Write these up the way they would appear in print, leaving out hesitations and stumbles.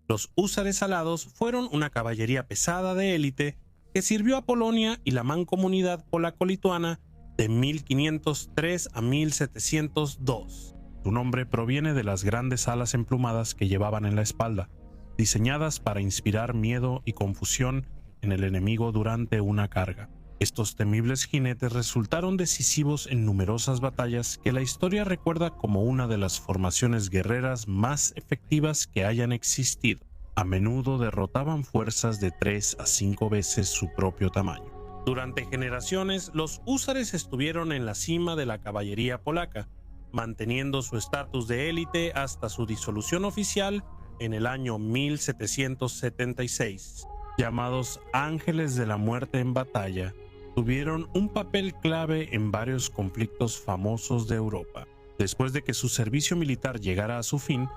Los húsares alados fueron una caballería pesada de élite que sirvió a Polonia y la mancomunidad polaco-lituana de 1503 a 1702. Su nombre proviene de las grandes alas emplumadas que llevaban en la espalda, diseñadas para inspirar miedo y confusión en el enemigo durante una carga. Estos temibles jinetes resultaron decisivos en numerosas batallas que la historia recuerda como una de las formaciones guerreras más efectivas que hayan existido. A menudo derrotaban fuerzas de 3 a 5 veces su propio tamaño. Durante generaciones, los húsares estuvieron en la cima de la caballería polaca, manteniendo su estatus de élite hasta su disolución oficial en el año 1776. Llamados Ángeles de la Muerte en batalla, tuvieron un papel clave en varios conflictos famosos de Europa. Después de que su servicio militar llegara a su fin,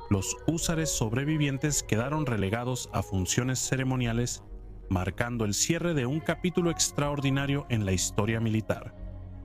los húsares sobrevivientes quedaron relegados a funciones ceremoniales, marcando el cierre de un capítulo extraordinario en la historia militar.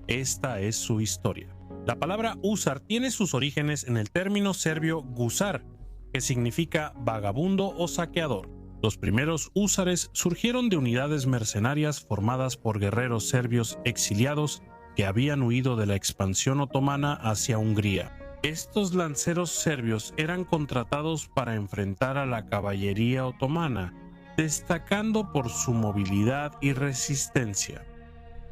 Esta es su historia. La palabra húsar tiene sus orígenes en el término serbio gusar, que significa vagabundo o saqueador. Los primeros húsares surgieron de unidades mercenarias formadas por guerreros serbios exiliados que habían huido de la expansión otomana hacia Hungría. Estos lanceros serbios eran contratados para enfrentar a la caballería otomana, destacando por su movilidad y resistencia.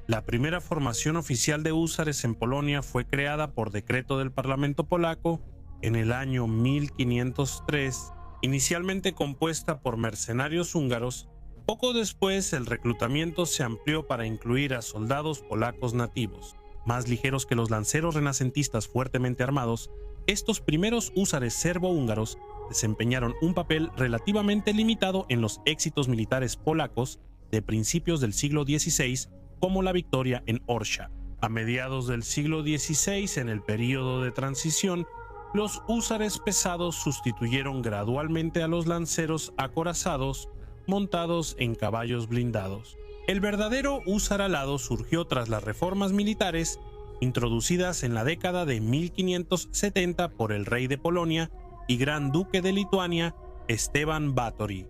La primera formación oficial de húsares en Polonia fue creada por decreto del Parlamento polaco en el año 1503, inicialmente compuesta por mercenarios húngaros. Poco después, el reclutamiento se amplió para incluir a soldados polacos nativos. Más ligeros que los lanceros renacentistas fuertemente armados, estos primeros húsares serbo-húngaros desempeñaron un papel relativamente limitado en los éxitos militares polacos de principios del siglo XVI, como la victoria en Orsha. A mediados del siglo XVI, en el período de transición, los húsares pesados sustituyeron gradualmente a los lanceros acorazados montados en caballos blindados. El verdadero húsar alado surgió tras las reformas militares introducidas en la década de 1570 por el rey de Polonia y gran duque de Lituania, Esteban Báthory.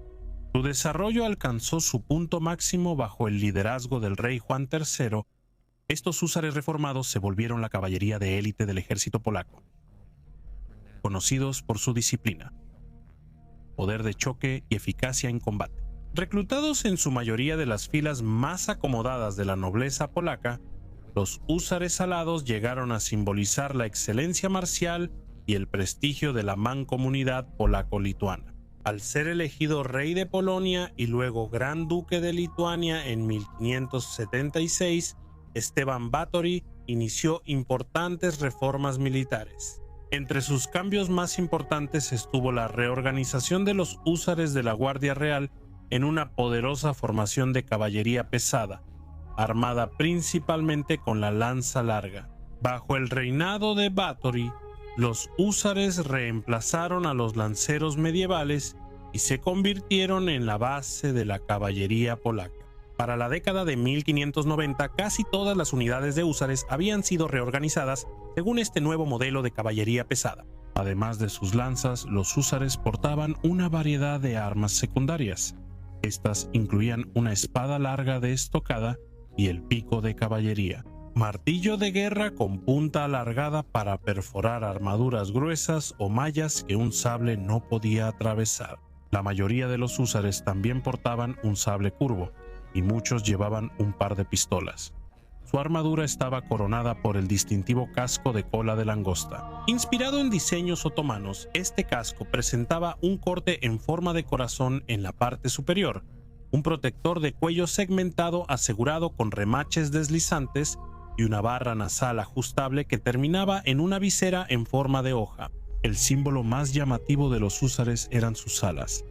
Su desarrollo alcanzó su punto máximo bajo el liderazgo del rey Juan III. Estos húsares reformados se volvieron la caballería de élite del ejército polaco, conocidos por su disciplina, poder de choque y eficacia en combate. Reclutados en su mayoría de las filas más acomodadas de la nobleza polaca, los húsares alados llegaron a simbolizar la excelencia marcial y el prestigio de la mancomunidad polaco-lituana. Al ser elegido rey de Polonia y luego gran duque de Lituania en 1576, Esteban Báthory inició importantes reformas militares. Entre sus cambios más importantes estuvo la reorganización de los húsares de la Guardia Real en una poderosa formación de caballería pesada, armada principalmente con la lanza larga. Bajo el reinado de Báthory, los húsares reemplazaron a los lanceros medievales y se convirtieron en la base de la caballería polaca. Para la década de 1590, casi todas las unidades de húsares habían sido reorganizadas según este nuevo modelo de caballería pesada. Además de sus lanzas, los húsares portaban una variedad de armas secundarias. Estas incluían una espada larga de estocada y el pico de caballería, martillo de guerra con punta alargada para perforar armaduras gruesas o mallas que un sable no podía atravesar. La mayoría de los húsares también portaban un sable curvo, y muchos llevaban un par de pistolas. Su armadura estaba coronada por el distintivo casco de cola de langosta. Inspirado en diseños otomanos, este casco presentaba un corte en forma de corazón en la parte superior, un protector de cuello segmentado asegurado con remaches deslizantes y una barra nasal ajustable que terminaba en una visera en forma de hoja. El símbolo más llamativo de los húsares eran sus alas,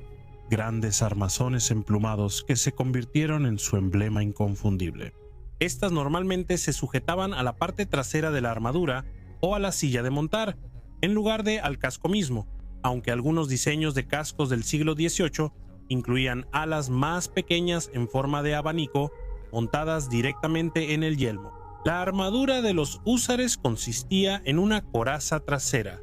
grandes armazones emplumados que se convirtieron en su emblema inconfundible. Estas normalmente se sujetaban a la parte trasera de la armadura o a la silla de montar, en lugar de al casco mismo, aunque algunos diseños de cascos del siglo XVIII incluían alas más pequeñas en forma de abanico montadas directamente en el yelmo. La armadura de los húsares consistía en una coraza trasera,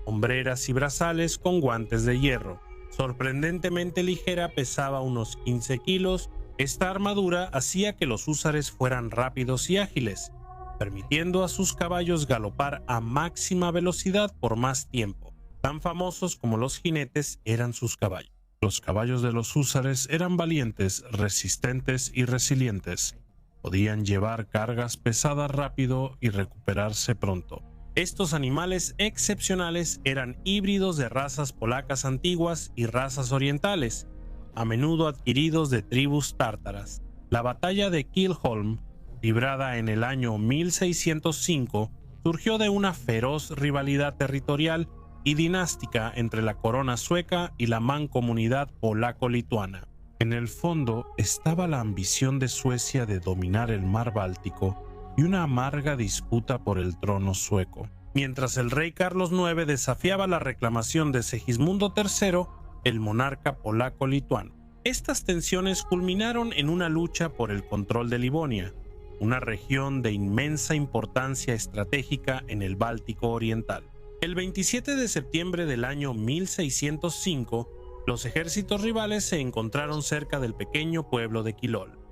hombreras y brazales con guantes de hierro, Sorprendentemente ligera, pesaba unos 15 kilos. Esta armadura hacía que los húsares fueran rápidos y ágiles, permitiendo a sus caballos galopar a máxima velocidad por más tiempo. Tan famosos como los jinetes eran sus caballos. Los caballos de los húsares eran valientes, resistentes y resilientes. Podían llevar cargas pesadas rápido y recuperarse pronto. Estos animales excepcionales eran híbridos de razas polacas antiguas y razas orientales, a menudo adquiridos de tribus tártaras. La batalla de Kilholm, librada en el año 1605, surgió de una feroz rivalidad territorial y dinástica entre la corona sueca y la mancomunidad polaco-lituana. En el fondo estaba la ambición de Suecia de dominar el mar Báltico y una amarga disputa por el trono sueco. Mientras el rey Carlos IX desafiaba la reclamación de Segismundo III, el monarca polaco-lituano. Estas tensiones culminaron en una lucha por el control de Livonia, una región de inmensa importancia estratégica en el Báltico oriental. El 27 de septiembre del año 1605, los ejércitos rivales se encontraron cerca del pequeño pueblo de Quilol.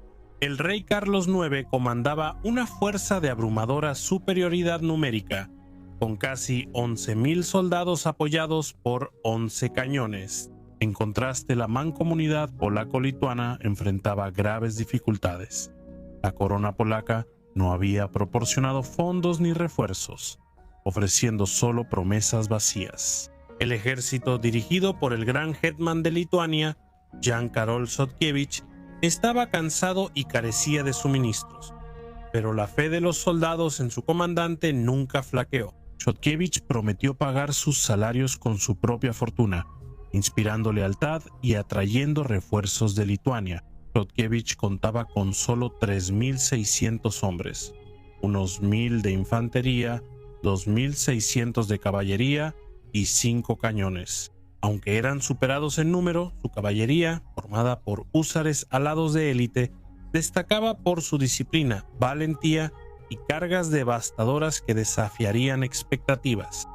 El rey Carlos IX comandaba una fuerza de abrumadora superioridad numérica, con casi 11.000 soldados apoyados por 11 cañones. En contraste, la mancomunidad polaco-lituana enfrentaba graves dificultades. La corona polaca no había proporcionado fondos ni refuerzos, ofreciendo solo promesas vacías. El ejército, dirigido por el gran hetman de Lituania, Jan Karol Chodkiewicz, estaba cansado y carecía de suministros, pero la fe de los soldados en su comandante nunca flaqueó. Chodkiewicz prometió pagar sus salarios con su propia fortuna, inspirando lealtad y atrayendo refuerzos de Lituania. Chodkiewicz contaba con solo 3.600 hombres, unos 1.000 de infantería, 2.600 de caballería y 5 cañones. Aunque eran superados en número, su caballería, formada por húsares alados de élite, destacaba por su disciplina, valentía y cargas devastadoras que desafiarían expectativas.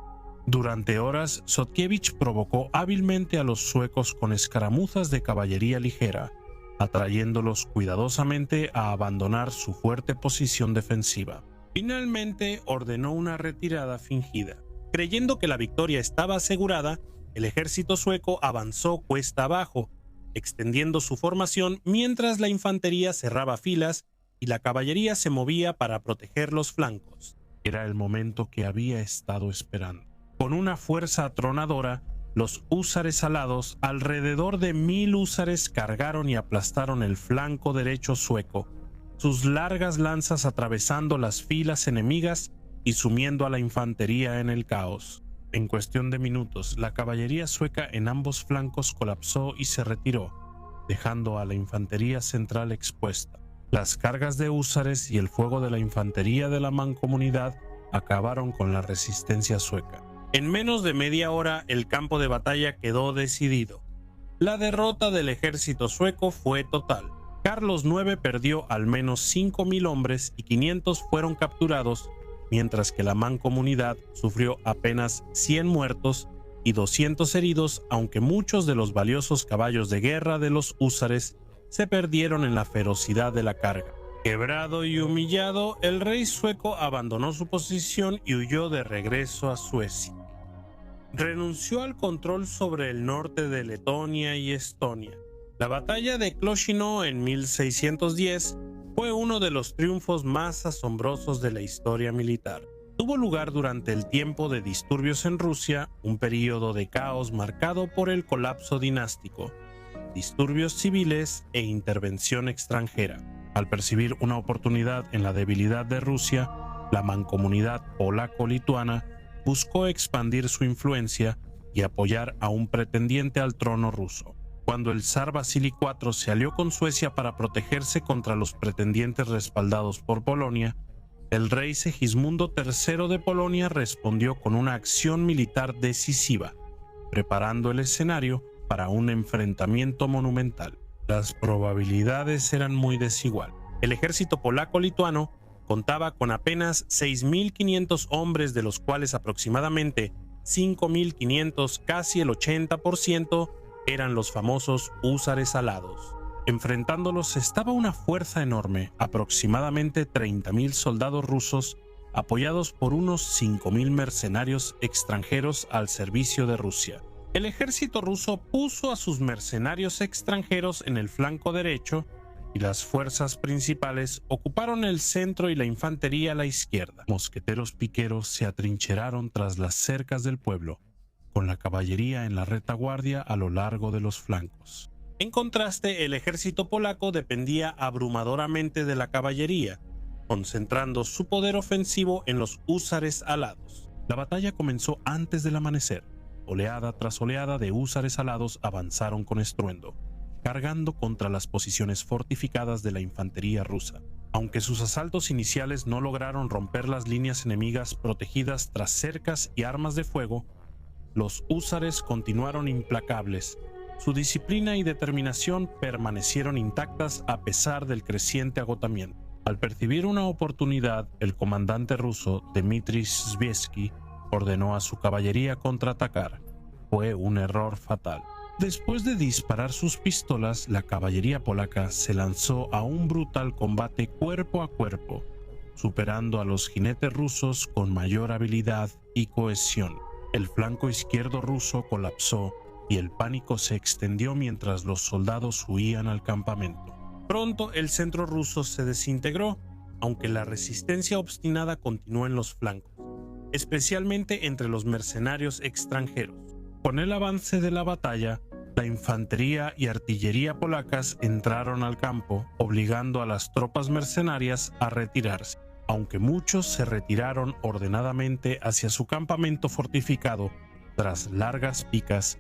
Durante horas, Chodkiewicz provocó hábilmente a los suecos con escaramuzas de caballería ligera, atrayéndolos cuidadosamente a abandonar su fuerte posición defensiva. Finalmente ordenó una retirada fingida. Creyendo que la victoria estaba asegurada, el ejército sueco avanzó cuesta abajo, extendiendo su formación mientras la infantería cerraba filas y la caballería se movía para proteger los flancos. Era el momento que había estado esperando. Con una fuerza atronadora, los húsares alados, alrededor de 1.000 húsares, cargaron y aplastaron el flanco derecho sueco, sus largas lanzas atravesando las filas enemigas y sumiendo a la infantería en el caos. En cuestión de minutos, la caballería sueca en ambos flancos colapsó y se retiró, dejando a la infantería central expuesta. Las cargas de húsares y el fuego de la infantería de la mancomunidad acabaron con la resistencia sueca. En menos de media hora, el campo de batalla quedó decidido. La derrota del ejército sueco fue total. Carlos IX perdió al menos 5.000 hombres y 500 fueron capturados, mientras que la mancomunidad sufrió apenas 100 muertos y 200 heridos, aunque muchos de los valiosos caballos de guerra de los húsares se perdieron en la ferocidad de la carga. Quebrado y humillado, el rey sueco abandonó su posición y huyó de regreso a Suecia. Renunció al control sobre el norte de Letonia y Estonia. La batalla de Kloshino en 1610 fue uno de los triunfos más asombrosos de la historia militar. Tuvo lugar durante el tiempo de disturbios en Rusia, un período de caos marcado por el colapso dinástico, disturbios civiles e intervención extranjera. Al percibir una oportunidad en la debilidad de Rusia, la mancomunidad polaco-lituana buscó expandir su influencia y apoyar a un pretendiente al trono ruso. Cuando el zar Vasily IV se alió con Suecia para protegerse contra los pretendientes respaldados por Polonia, el rey Segismundo III de Polonia respondió con una acción militar decisiva, preparando el escenario para un enfrentamiento monumental. Las probabilidades eran muy desiguales. El ejército polaco-lituano contaba con apenas 6.500 hombres, de los cuales aproximadamente 5.500, casi el 80%, eran los famosos húsares alados. Enfrentándolos estaba una fuerza enorme, aproximadamente 30.000 soldados rusos, apoyados por unos 5.000 mercenarios extranjeros al servicio de Rusia. El ejército ruso puso a sus mercenarios extranjeros en el flanco derecho y las fuerzas principales ocuparon el centro y la infantería a la izquierda. Mosqueteros piqueros se atrincheraron tras las cercas del pueblo, con la caballería en la retaguardia a lo largo de los flancos. En contraste, el ejército polaco dependía abrumadoramente de la caballería, concentrando su poder ofensivo en los húsares alados. La batalla comenzó antes del amanecer. Oleada tras oleada de húsares alados avanzaron con estruendo, cargando contra las posiciones fortificadas de la infantería rusa. Aunque sus asaltos iniciales no lograron romper las líneas enemigas protegidas tras cercas y armas de fuego, los húsares continuaron implacables. Su disciplina y determinación permanecieron intactas a pesar del creciente agotamiento. Al percibir una oportunidad, el comandante ruso Dmitry Sviesky ordenó a su caballería contraatacar. Fue un error fatal. Después de disparar sus pistolas, la caballería polaca se lanzó a un brutal combate cuerpo a cuerpo, superando a los jinetes rusos con mayor habilidad y cohesión. El flanco izquierdo ruso colapsó y el pánico se extendió mientras los soldados huían al campamento. Pronto el centro ruso se desintegró, aunque la resistencia obstinada continuó en los flancos, especialmente entre los mercenarios extranjeros. Con el avance de la batalla, la infantería y artillería polacas entraron al campo, obligando a las tropas mercenarias a retirarse. Aunque muchos se retiraron ordenadamente hacia su campamento fortificado, tras largas picas,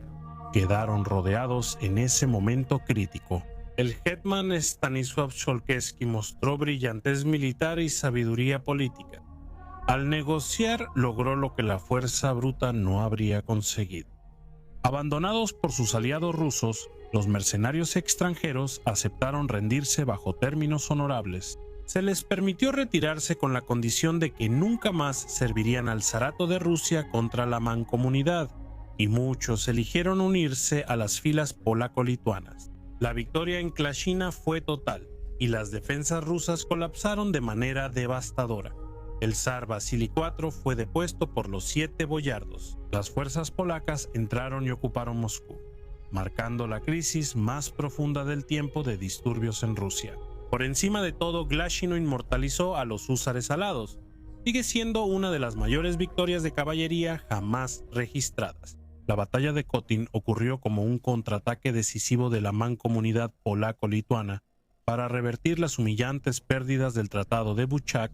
quedaron rodeados en ese momento crítico. El hetman Stanisław Cholkieski mostró brillantez militar y sabiduría política. Al negociar, logró lo que la fuerza bruta no habría conseguido. Abandonados por sus aliados rusos, los mercenarios extranjeros aceptaron rendirse bajo términos honorables. Se les permitió retirarse con la condición de que nunca más servirían al zarato de Rusia contra la mancomunidad, y muchos eligieron unirse a las filas polaco-lituanas. La victoria en Klashina fue total, y las defensas rusas colapsaron de manera devastadora. El zar Vasili IV fue depuesto por los 7 boyardos. Las fuerzas polacas entraron y ocuparon Moscú, marcando la crisis más profunda del tiempo de disturbios en Rusia. Por encima de todo, Glashino inmortalizó a los húsares alados. Sigue siendo una de las mayores victorias de caballería jamás registradas. La batalla de Kotin ocurrió como un contraataque decisivo de la mancomunidad polaco-lituana para revertir las humillantes pérdidas del Tratado de Buchak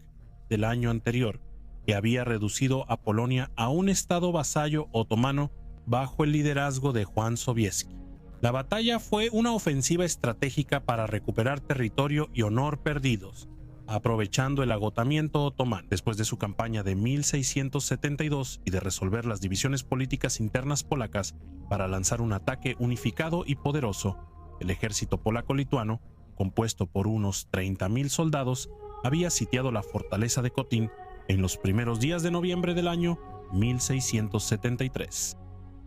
del año anterior, que había reducido a Polonia a un estado vasallo otomano bajo el liderazgo de Juan Sobieski. La batalla fue una ofensiva estratégica para recuperar territorio y honor perdidos, aprovechando el agotamiento otomano. Después de su campaña de 1672 y de resolver las divisiones políticas internas polacas para lanzar un ataque unificado y poderoso, el ejército polaco-lituano, compuesto por unos 30.000 soldados, había sitiado la fortaleza de Kotin en los primeros días de noviembre del año 1673.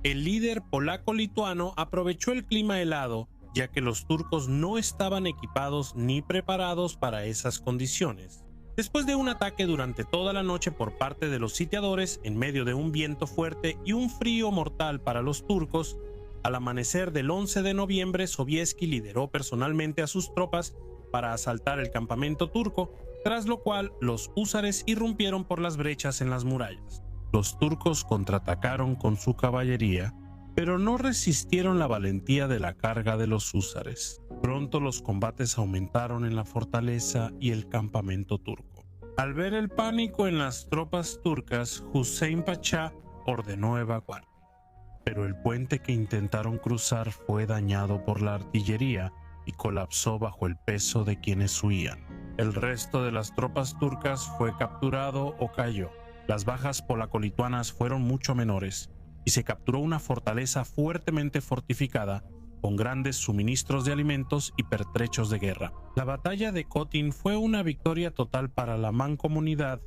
El líder polaco-lituano aprovechó el clima helado, ya que los turcos no estaban equipados ni preparados para esas condiciones. Después de un ataque durante toda la noche por parte de los sitiadores, en medio de un viento fuerte y un frío mortal para los turcos, al amanecer del 11 de noviembre, Sobieski lideró personalmente a sus tropas para asaltar el campamento turco, tras lo cual los húsares irrumpieron por las brechas en las murallas. Los turcos contraatacaron con su caballería, pero no resistieron la valentía de la carga de los húsares. Pronto los combates aumentaron en la fortaleza y el campamento turco. Al ver el pánico en las tropas turcas, Hüseyin Pachá ordenó evacuar. Pero el puente que intentaron cruzar fue dañado por la artillería y colapsó bajo el peso de quienes huían. El resto de las tropas turcas fue capturado o cayó. Las bajas polaco-lituanas fueron mucho menores y se capturó una fortaleza fuertemente fortificada con grandes suministros de alimentos y pertrechos de guerra. La batalla de Kotin fue una victoria total para la mancomunidad,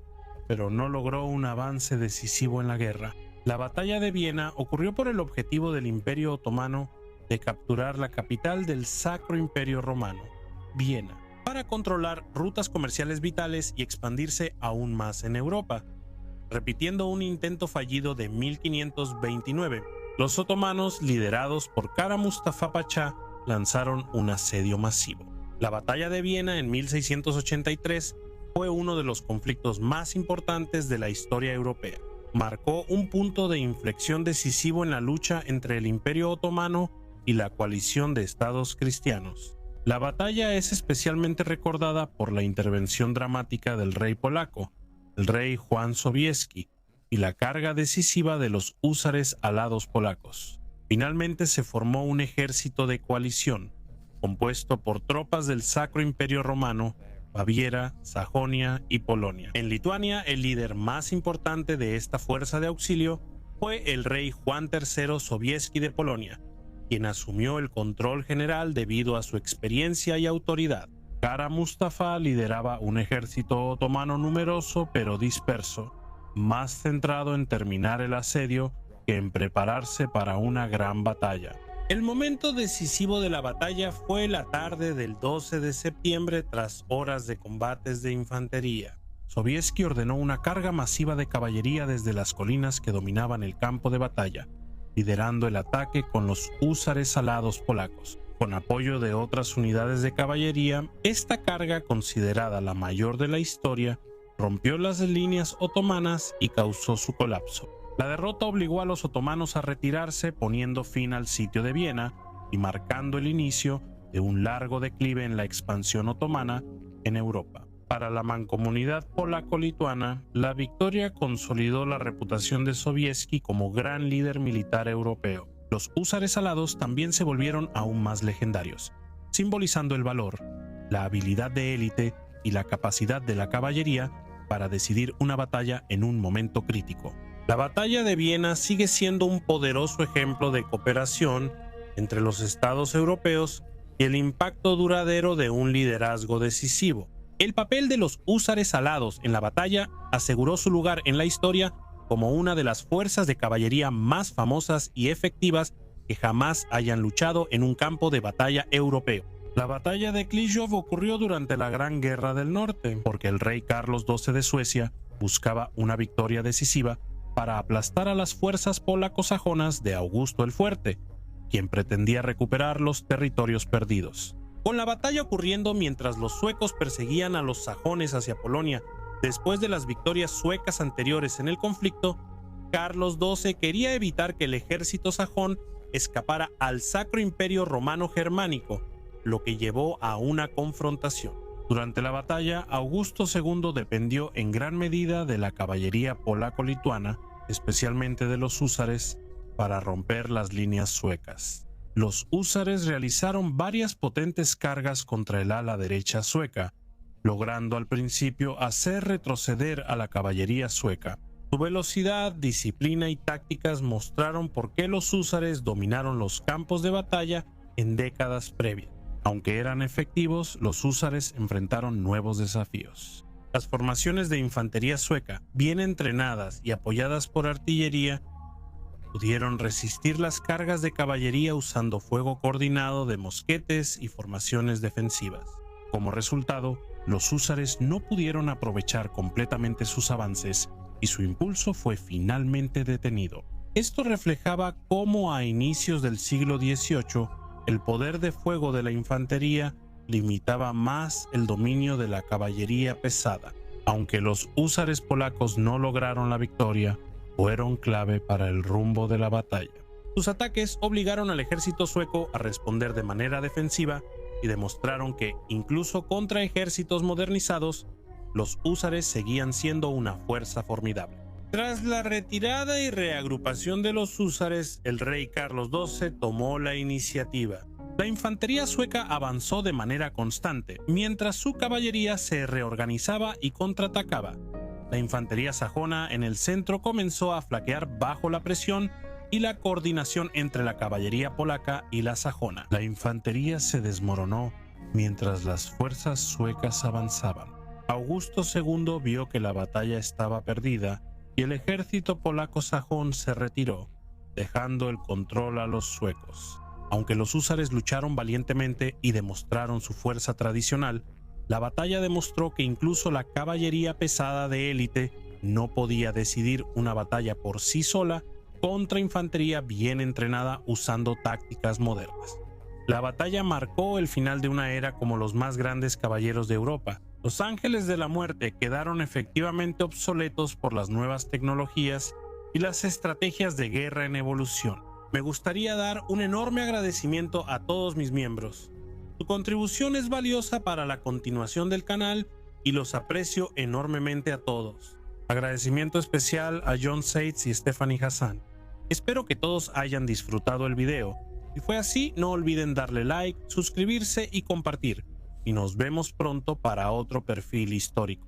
pero no logró un avance decisivo en la guerra. La batalla de Viena ocurrió por el objetivo del Imperio Otomano de capturar la capital del Sacro Imperio Romano, Viena, para controlar rutas comerciales vitales y expandirse aún más en Europa. Repitiendo un intento fallido de 1529, los otomanos, liderados por Kara Mustafa Pachá, lanzaron un asedio masivo. La batalla de Viena en 1683 fue uno de los conflictos más importantes de la historia europea. Marcó un punto de inflexión decisivo en la lucha entre el Imperio Otomano y la coalición de estados cristianos. La batalla es especialmente recordada por la intervención dramática del rey polaco, el rey Juan Sobieski, y la carga decisiva de los húsares alados polacos. Finalmente se formó un ejército de coalición, compuesto por tropas del Sacro Imperio Romano, Baviera, Sajonia y Polonia. En Lituania, el líder más importante de esta fuerza de auxilio fue el rey Juan III Sobieski de Polonia, quien asumió el control general debido a su experiencia y autoridad. Kara Mustafa lideraba un ejército otomano numeroso pero disperso, más centrado en terminar el asedio que en prepararse para una gran batalla. El momento decisivo de la batalla fue la tarde del 12 de septiembre tras horas de combates de infantería. Sobieski ordenó una carga masiva de caballería desde las colinas que dominaban el campo de batalla, liderando el ataque con los húsares alados polacos. Con apoyo de otras unidades de caballería, esta carga, considerada la mayor de la historia, rompió las líneas otomanas y causó su colapso. La derrota obligó a los otomanos a retirarse, poniendo fin al sitio de Viena y marcando el inicio de un largo declive en la expansión otomana en Europa. Para la mancomunidad polaco-lituana, la victoria consolidó la reputación de Sobieski como gran líder militar europeo. Los húsares alados también se volvieron aún más legendarios, simbolizando el valor, la habilidad de élite y la capacidad de la caballería para decidir una batalla en un momento crítico. La batalla de Viena sigue siendo un poderoso ejemplo de cooperación entre los estados europeos y el impacto duradero de un liderazgo decisivo. El papel de los húsares alados en la batalla aseguró su lugar en la historia como una de las fuerzas de caballería más famosas y efectivas que jamás hayan luchado en un campo de batalla europeo. La batalla de Klisjov ocurrió durante la Gran Guerra del Norte, porque el rey Carlos XII de Suecia buscaba una victoria decisiva para aplastar a las fuerzas polaco-sajonas de Augusto el Fuerte, quien pretendía recuperar los territorios perdidos. Con la batalla ocurriendo mientras los suecos perseguían a los sajones hacia Polonia después de las victorias suecas anteriores en el conflicto, Carlos XII quería evitar que el ejército sajón escapara al Sacro Imperio Romano Germánico, lo que llevó a una confrontación. Durante la batalla, Augusto II dependió en gran medida de la caballería polaco-lituana, especialmente de los húsares, para romper las líneas suecas. Los húsares realizaron varias potentes cargas contra el ala derecha sueca, logrando al principio hacer retroceder a la caballería sueca. Su velocidad, disciplina y tácticas mostraron por qué los húsares dominaron los campos de batalla en décadas previas. Aunque eran efectivos, los húsares enfrentaron nuevos desafíos. Las formaciones de infantería sueca, bien entrenadas y apoyadas por artillería, pudieron resistir las cargas de caballería usando fuego coordinado de mosquetes y formaciones defensivas. Como resultado, los húsares no pudieron aprovechar completamente sus avances y su impulso fue finalmente detenido. Esto reflejaba cómo a inicios del siglo XVIII el poder de fuego de la infantería limitaba más el dominio de la caballería pesada. Aunque los húsares polacos no lograron la victoria, fueron clave para el rumbo de la batalla. Sus ataques obligaron al ejército sueco a responder de manera defensiva y demostraron que, incluso contra ejércitos modernizados, los húsares seguían siendo una fuerza formidable. Tras la retirada y reagrupación de los húsares, el rey Carlos XII tomó la iniciativa. La infantería sueca avanzó de manera constante, mientras su caballería se reorganizaba y contraatacaba. La infantería sajona en el centro comenzó a flaquear bajo la presión y la coordinación entre la caballería polaca y la sajona. La infantería se desmoronó mientras las fuerzas suecas avanzaban. Augusto II vio que la batalla estaba perdida y el ejército polaco-sajón se retiró, dejando el control a los suecos. Aunque los húsares lucharon valientemente y demostraron su fuerza tradicional, la batalla demostró que incluso la caballería pesada de élite no podía decidir una batalla por sí sola contra infantería bien entrenada usando tácticas modernas. La batalla marcó el final de una era como los más grandes caballeros de Europa. Los ángeles de la muerte quedaron efectivamente obsoletos por las nuevas tecnologías y las estrategias de guerra en evolución. Me gustaría dar un enorme agradecimiento a todos mis miembros. Su contribución es valiosa para la continuación del canal y los aprecio enormemente a todos. Agradecimiento especial a John Seitz y Stephanie Hassan. Espero que todos hayan disfrutado el video. Si fue así, no olviden darle like, suscribirse y compartir. Y nos vemos pronto para otro perfil histórico.